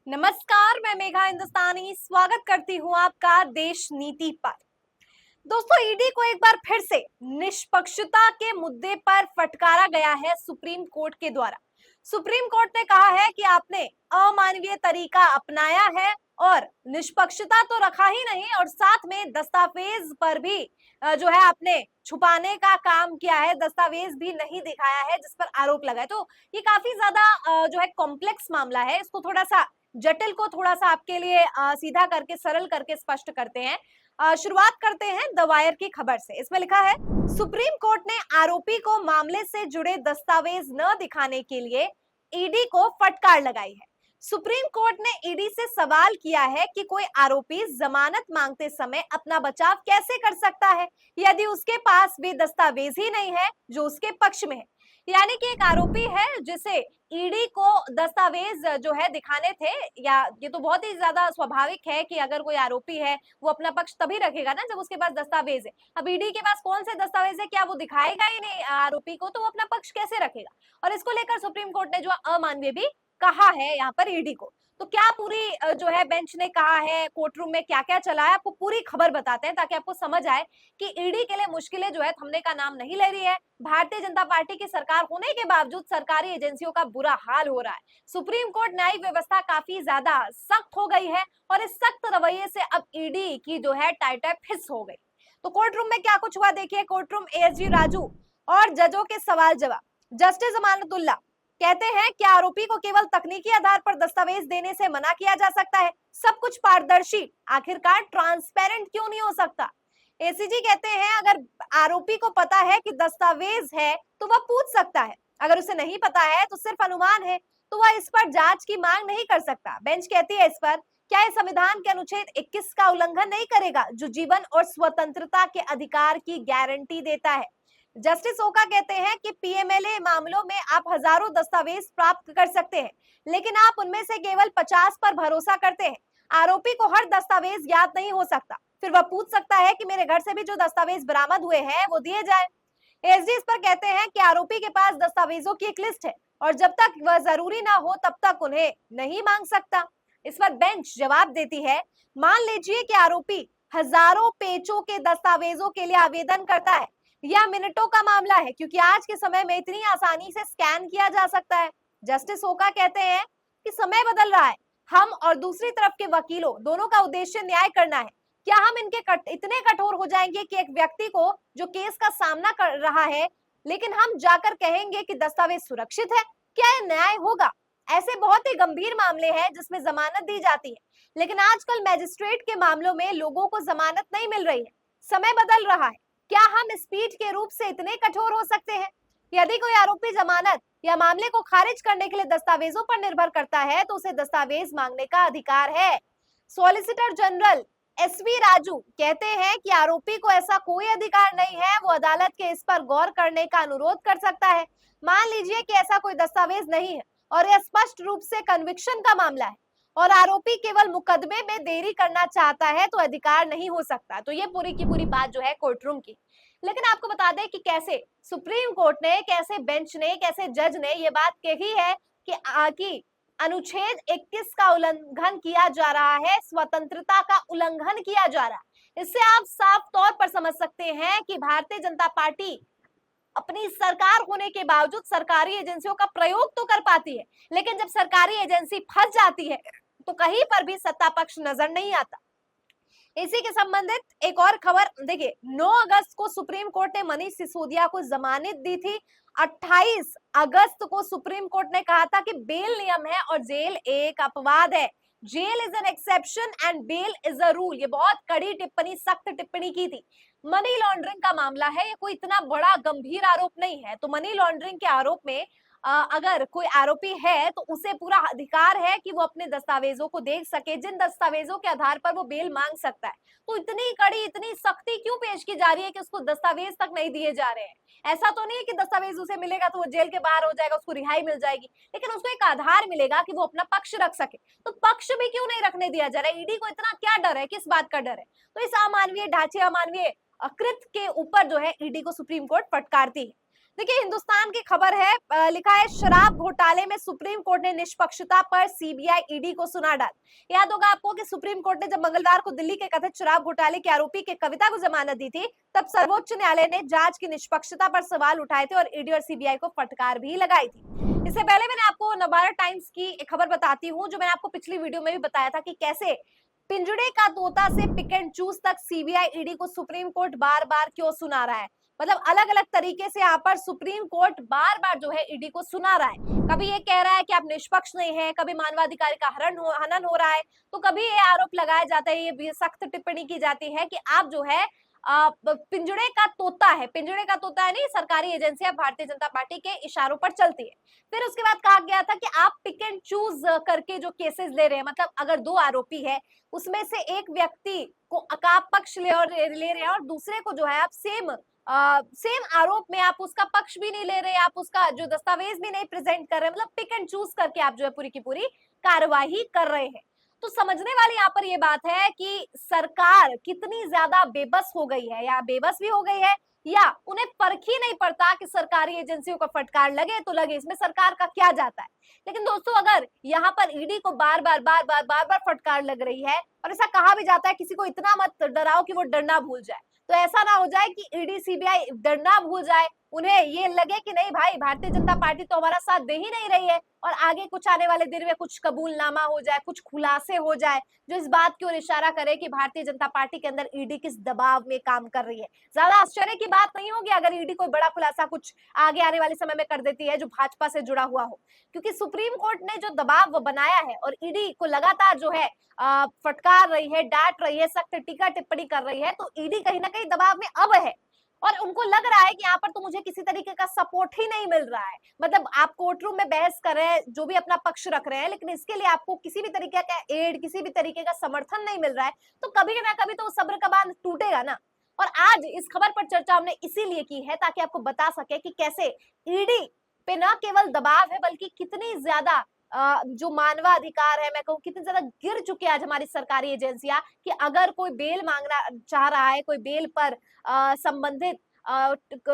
नमस्कार, मैं मेघा हिंदुस्तानी स्वागत करती हूँ आपका देश नीति पर। दोस्तों, ईडी को एक बार फिर से निष्पक्षता के मुद्दे पर फटकारा गया है सुप्रीम कोर्ट के द्वारा। सुप्रीम कोर्ट ने कहा है कि आपने अमानवीय तरीका अपनाया है और निष्पक्षता तो रखा ही नहीं और साथ में दस्तावेज पर भी जो है आपने छुपाने का काम किया है, दस्तावेज भी नहीं दिखाया है जिस पर आरोप लगा है। तो ये काफी ज्यादा जो है कॉम्प्लेक्स मामला है। इसको थोड़ा सा जटिल को थोड़ा सा आपके लिए सीधा करके सरल करके स्पष्ट करते हैं। शुरुआत करते हैं द वायर की खबर से। इसमें लिखा है, सुप्रीम कोर्ट ने आरोपी को मामले से जुड़े दस्तावेज न दिखाने के लिए ईडी को फटकार लगाई है। सुप्रीम कोर्ट ने ईडी से सवाल किया है कि कोई आरोपी जमानत मांगते समय अपना बचाव कैसे कर सकता है यदि उसके पास वे दस्तावेज ही नहीं है जो उसके पक्ष में है। यानी कि एक आरोपी है जिसे ईडी को दस्तावेज जो है दिखाने थे, या ये तो बहुत ही ज्यादा स्वाभाविक है कि अगर कोई आरोपी है वो अपना पक्ष तभी रखेगा ना जब उसके पास दस्तावेज है। अब ईडी के पास कौन से दस्तावेज है, क्या वो दिखाएगा ही नहीं आरोपी को, तो वो अपना पक्ष कैसे रखेगा। और इसको लेकर सुप्रीम कोर्ट ने जो अमानवीय भी कहा है यहाँ पर ईडी को। तो क्या पूरी जो है बेंच ने कहा है, कोर्ट रूम में क्या क्या चला है, आपको पूरी खबर बताते हैं ताकि आपको समझ आए कि ईडी के लिए मुश्किलें जो है थमने का नाम नहीं ले रही है। भारतीय जनता पार्टी की सरकार होने के बावजूद सरकारी एजेंसियों का बुरा हाल हो रहा है। सुप्रीम कोर्ट न्यायिक व्यवस्था काफी ज्यादा सख्त हो गई है और इस सख्त रवैये से अब ईडी की जो है टाइट फिस हो गई। तो कोर्ट रूम में क्या कुछ हुआ देखिए। कोर्ट रूम एएसजी राजू और जजों के सवाल जवाब। जस्टिस अमानतुल्लाह कहते हैं कि आरोपी को केवल तकनीकी आधार पर दस्तावेज देने से मना किया जा सकता है। सब कुछ पारदर्शी, आखिरकार ट्रांसपेरेंट क्यों नहीं हो सकता। एसीजी कहते हैं अगर आरोपी को पता है कि दस्तावेज है तो वह पूछ सकता है, अगर उसे नहीं पता है तो सिर्फ अनुमान है तो वह इस पर जांच की मांग नहीं कर सकता। बेंच कहती है इस पर, क्या यह संविधान के अनुच्छेद 21 का उल्लंघन नहीं करेगा जो जीवन और स्वतंत्रता के अधिकार की गारंटी देता है। जस्टिस ओका कहते हैं कि पीएमएलए मामलों में आप हजारों दस्तावेज प्राप्त कर सकते हैं, लेकिन आप उनमें से केवल 50 पर भरोसा करते हैं। आरोपी को हर दस्तावेज याद नहीं हो सकता, फिर वह पूछ सकता है कि मेरे घर से भी जो दस्तावेज बरामद हुए हैं वो दिए जाए। एसडी इस पर कहते हैं कि आरोपी के पास दस्तावेजों की एक लिस्ट है और जब तक वह जरूरी ना हो तब तक उन्हें नहीं मांग सकता। इस पर बेंच जवाब देती है, मान लीजिए कि आरोपी हजारों पेजों के दस्तावेजों के लिए आवेदन करता है, यह मिनटों का मामला है क्योंकि आज के समय में इतनी आसानी से स्कैन किया जा सकता है। जस्टिस ओका कहते हैं कि समय बदल रहा है, हम और दूसरी तरफ के वकीलों दोनों का उद्देश्य न्याय करना है। क्या हम इनके इतने कठोर हो जाएंगे कि एक व्यक्ति को जो केस का सामना कर रहा है लेकिन हम जाकर कहेंगे कि दस्तावेज सुरक्षित है, क्या यह न्याय होगा। ऐसे बहुत ही गंभीर मामले हैं जिसमें जमानत दी जाती है, लेकिन आजकल मैजिस्ट्रेट के मामलों में लोगों को जमानत नहीं मिल रही है। समय बदल रहा है, क्या हम स्पीड के रूप से इतने कठोर हो सकते हैं। यदि कोई आरोपी जमानत या मामले को खारिज करने के लिए दस्तावेजों पर निर्भर करता है तो उसे दस्तावेज मांगने का अधिकार है। सॉलिसिटर जनरल एसवी राजू कहते हैं कि आरोपी को ऐसा कोई अधिकार नहीं है, वो अदालत के इस पर गौर करने का अनुरोध कर सकता है। मान लीजिए कि ऐसा कोई दस्तावेज नहीं है और यह स्पष्ट रूप से कन्विक्शन का मामला है और आरोपी केवल मुकदमे में देरी करना चाहता है तो अधिकार नहीं हो सकता। तो ये पूरी की पूरी बात जो है कोर्ट रूम की। लेकिन आपको बता दें कि कैसे सुप्रीम कोर्ट ने, कैसे बेंच ने, कैसे जज ने ये बात कही है कि अनुच्छेद 21 का उल्लंघन किया जा रहा है, स्वतंत्रता का उल्लंघन किया जा रहा है। इससे आप साफ तौर पर समझ सकते हैं कि भारतीय जनता पार्टी अपनी सरकार होने के बावजूद सरकारी एजेंसियों का प्रयोग तो कर पाती है, लेकिन जब सरकारी एजेंसी फंस जाती है तो कहीं पर भी सत्ता पक्ष नजर नहीं आता। इसी के संबंधित एक और खबर देखिए, 9 अगस्त को सुप्रीम कोर्ट ने मनीष सिसोदिया को जमानत दी थी। 28 अगस्त को सुप्रीम कोर्ट ने कहा था कि बेल नियम है और जेल एक अपवाद है। Jail is an exception and bail is a rule. ये बहुत कड़ी टिप्पणी, सख्त टिप्पणी की थी। मनी लॉन्ड्रिंग का मामला है, ये कोई इतना बड़ा गंभीर आरोप नहीं है। तो मनी लॉन्ड्रिंग के आरोप में अगर कोई आरोपी है तो उसे पूरा अधिकार है कि वो अपने दस्तावेजों को देख सके, जिन दस्तावेजों के आधार पर वो बेल मांग सकता है। तो इतनी कड़ी, इतनी सख्ती क्यों पेश की जा रही है कि उसको दस्तावेज तक नहीं दिए जा रहे हैं। ऐसा तो नहीं है कि दस्तावेज उसे मिलेगा तो वो जेल के बाहर हो जाएगा, उसको रिहाई मिल जाएगी, लेकिन उसको एक आधार मिलेगा कि वो अपना पक्ष रख सके। तो पक्ष भी क्यों नहीं रखने दिया जा रहा है। ईडी को इतना क्या डर है, किस बात का डर है। तो इस अमानवीय ढांचे, अमानवीय कृत के ऊपर जो है ईडी को सुप्रीम कोर्ट फटकारती है। देखिए हिंदुस्तान की खबर है, लिखा है शराब घोटाले में सुप्रीम कोर्ट ने निष्पक्षता पर सीबीआई ईडी को सुना डाल। याद होगा आपको कि सुप्रीम कोर्ट ने जब मंगलवार को दिल्ली के कथित शराब घोटाले के आरोपी के कविता को जमानत दी थी, तब सर्वोच्च न्यायालय ने जांच की निष्पक्षता पर सवाल उठाए थे और ईडी और सीबीआई को फटकार भी लगाई थी। इससे पहले मैंने आपको नवभारत टाइम्स की एक खबर बताती हूँ, जो मैंने आपको पिछली वीडियो में भी बताया था कि कैसे पिंजड़े का तोता से पिक एंड चूज तक सीबीआई ईडी को सुप्रीम कोर्ट बार बार क्यों सुना रहा है। मतलब अलग अलग तरीके से यहाँ पर सुप्रीम कोर्ट बार बार जो है ईडी को सुना रहा है। कभी ये कह रहा है कि आप निष्पक्ष नहीं है, कभी मानवाधिकार का हनन हो रहा है, तो कभी ये आरोप लगाया जाता है, ये सख्त टिप्पणी की जाती है कि आप जो है पिंजड़े का तोता है। पिंजड़े का तोता है नहीं, सरकारी एजेंसियां भारतीय जनता पार्टी के इशारों पर चलती है। फिर उसके बाद कहा गया था कि आप पिक एंड चूज करके जो केसेस ले रहे हैं, मतलब अगर दो आरोपी है उसमें से एक व्यक्ति को आप पक्ष ले रहे हैं और दूसरे को जो है आप सेम आरोप में आप उसका पक्ष भी नहीं ले रहे, आप उसका जो दस्तावेज भी नहीं प्रेजेंट कर रहे, मतलब पिक एंड चूज करके आप जो है पूरी की पूरी कार्यवाही कर रहे हैं। तो समझने वाली यहाँ पर ये बात है कि सरकार कितनी ज्यादा बेबस हो गई है, या बेबस भी हो गई है, या उन्हें फर्क ही नहीं पड़ता कि सरकारी एजेंसियों का फटकार लगे तो लगे, इसमें सरकार का क्या जाता है। लेकिन दोस्तों अगर यहाँ पर ईडी को बार बार फटकार लग रही है, और ऐसा कहा भी जाता है किसी को इतना मत डराओ कि वो डरना भूल जाए, तो ऐसा ना हो जाए कि ईडी सीबीआई डरना भूल जाए, उन्हें ये लगे कि नहीं भाई भारतीय जनता पार्टी तो हमारा साथ दे ही नहीं रही है, और आगे कुछ आने वाले दिन में कुछ कबूलनामा हो जाए, कुछ खुलासे हो जाए जो इस बात की ओर इशारा करे कि भारतीय जनता पार्टी के अंदर ईडी किस दबाव में काम कर रही है। ज्यादा आश्चर्य की बात नहीं होगी अगर ईडी कोई बड़ा खुलासा कुछ आगे आने वाले समय में कर देती है जो भाजपा से जुड़ा हुआ हो, क्योंकि सुप्रीम कोर्ट ने जो दबाव बनाया है और ईडी को लगातार जो है फटकार रही है, डांट रही है, सख्त टीका टिप्पणी कर रही है, तो ईडी कहीं ना कहीं दबाव में अब है और उनको लग रहा है कि यहाँ पर तो मुझे किसी तरीके का सपोर्ट ही नहीं मिल रहा है। मतलब आप कोर्ट रूम में बहस कर रहे हैं, जो भी अपना पक्ष रख रहे हैं, लेकिन इसके लिए आपको किसी भी तरीके का एड, किसी भी तरीके का समर्थन नहीं मिल रहा है, तो कभी ना कभी तो सब्र का बांध टूटेगा ना। और आज इस खबर पर चर्चा हमने इसीलिए की है ताकि आपको बता सके कि कैसे ईडी पे न केवल दबाव है बल्कि कितनी ज्यादा जो मानवाधिकार है, मैं कहूँ कितनी ज्यादा गिर चुकी है आज हमारी सरकारी एजेंसियां, कि अगर कोई बेल मांगना चाह रहा है, कोई बेल पर संबंधित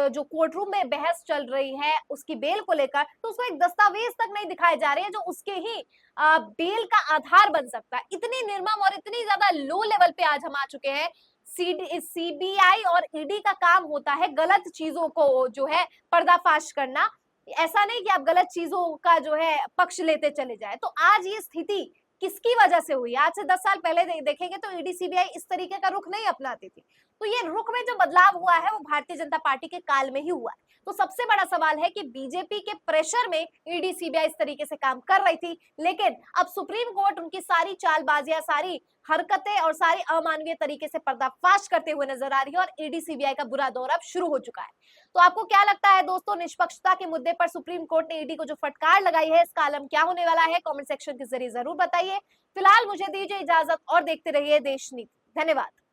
जो कोर्ट रूम में बहस चल रही है उसकी बेल को लेकर, तो उसको एक दस्तावेज तक नहीं दिखाए जा रहे हैं जो उसके ही बेल का आधार बन सकता है। इतनी निर्मम और इतनी ज्यादा लो लेवल पे आज हम आ चुके हैं। सीबीआई और ईडी का काम होता है गलत चीजों को जो है पर्दाफाश करना, ऐसा नहीं कि आप गलत चीजों का जो है पक्ष लेते चले जाए। तो आज ये स्थिति किसकी वजह से हुई? आज से 10 साल पहले देखेंगे तो ईडी सीबीआई इस तरीके का रुख नहीं अपनाती थी। तो ये रुख में जो बदलाव हुआ है वो भारतीय जनता पार्टी के काल में ही हुआ है। तो सबसे बड़ा सवाल है कि बीजेपी के प्रेशर में ईडी सीबीआई इस तरीके से काम कर रही थी, लेकिन अब सुप्रीम कोर्ट उनकी सारी चालबाजियां, सारी हरकतें और सारी अमानवीय तरीके से पर्दाफाश करते हुए नजर आ रही है और ईडी सीबीआई का बुरा दौर अब शुरू हो चुका है। तो आपको क्या लगता है दोस्तों, निष्पक्षता के मुद्दे पर सुप्रीम कोर्ट ने ईडी को जो फटकार लगाई है, इसका आलम क्या होने वाला है? कमेंट सेक्शन के जरिए जरूर बताइए। फिलहाल मुझे दीजिए इजाजत और देखते रहिए देश नीति। धन्यवाद।